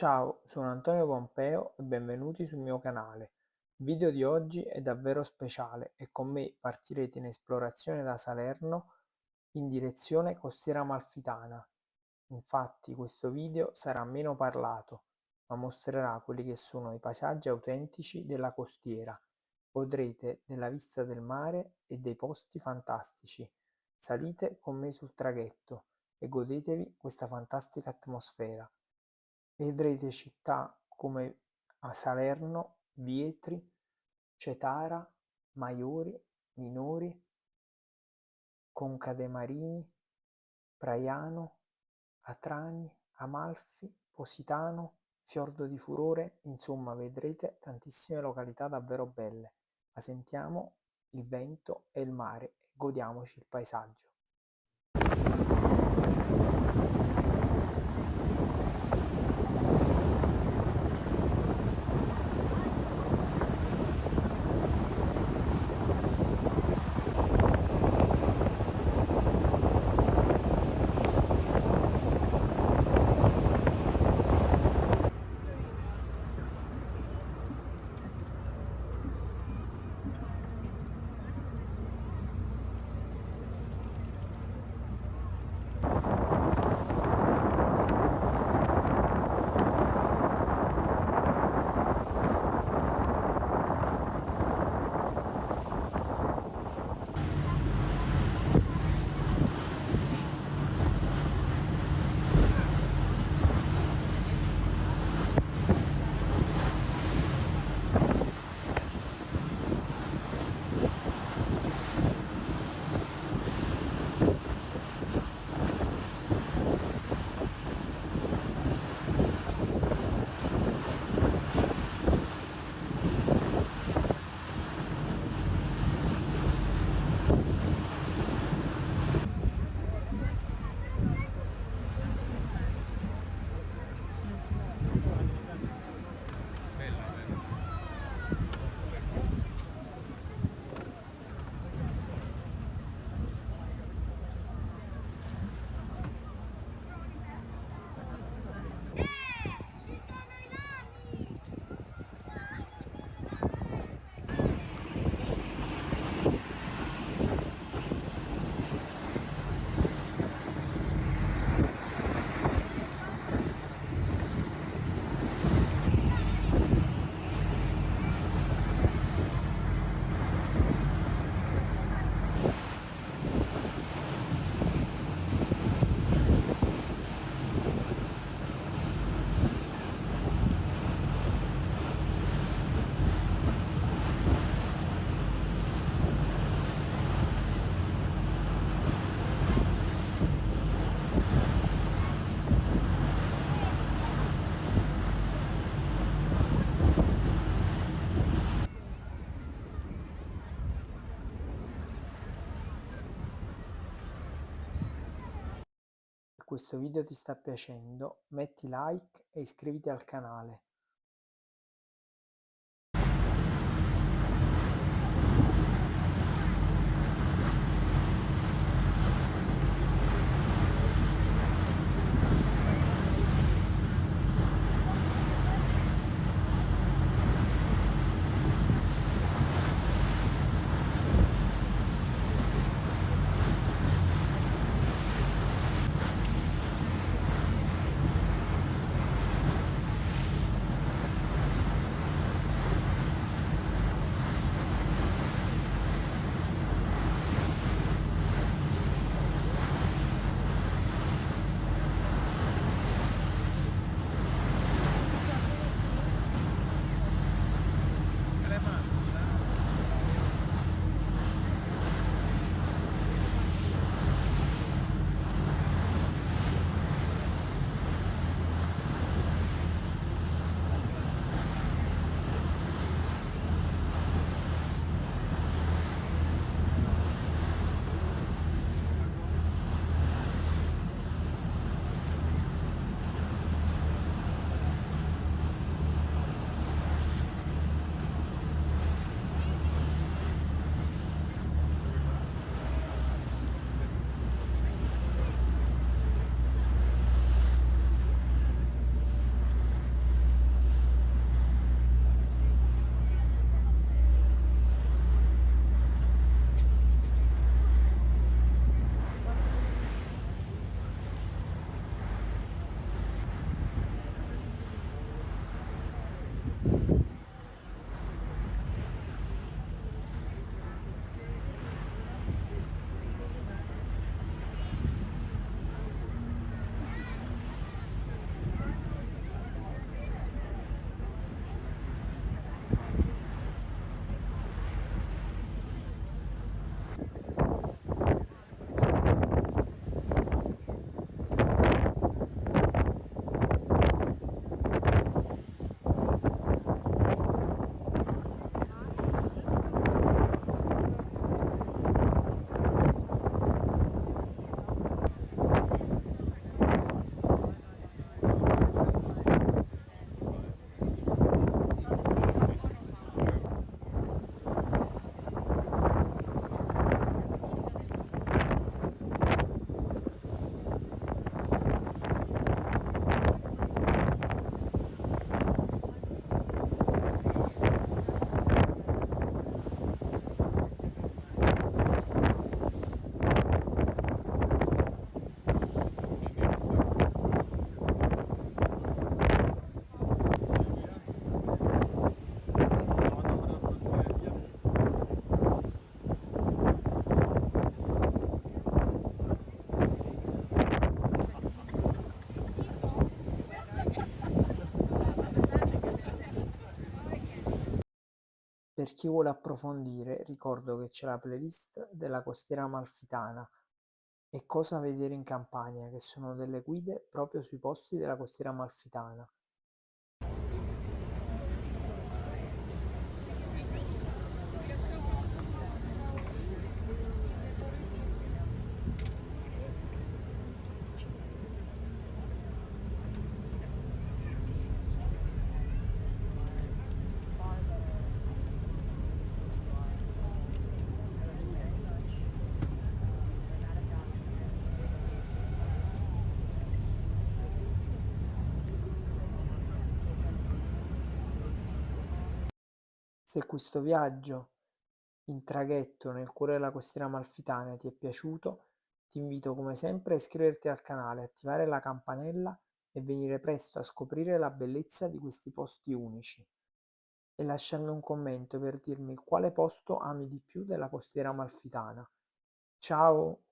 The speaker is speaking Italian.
Ciao, sono Antonio Pompeo e benvenuti sul mio canale. Il video di oggi è davvero speciale e con me partirete in esplorazione da Salerno in direzione Costiera Amalfitana. Infatti questo video sarà meno parlato, ma mostrerà quelli che sono i paesaggi autentici della costiera. Godrete della vista del mare e dei posti fantastici. Salite con me sul traghetto e godetevi questa fantastica atmosfera. Vedrete città come a Salerno, Vietri, Cetara, Maiori, Minori, Conca dei Marini, Praiano, Atrani, Amalfi, Positano, Fiordo di Furore, insomma vedrete tantissime località davvero belle, ma sentiamo il vento e il mare e godiamoci il paesaggio. Se questo video ti sta piacendo, metti like e iscriviti al canale. Per chi vuole approfondire, ricordo che c'è la playlist della Costiera Amalfitana e Cosa vedere in Campania, che sono delle guide proprio sui posti della Costiera Amalfitana. Se questo viaggio in traghetto nel cuore della Costiera Amalfitana ti è piaciuto, ti invito come sempre a iscriverti al canale, attivare la campanella e venire presto a scoprire la bellezza di questi posti unici. E lasciarmi un commento per dirmi quale posto ami di più della Costiera Amalfitana. Ciao!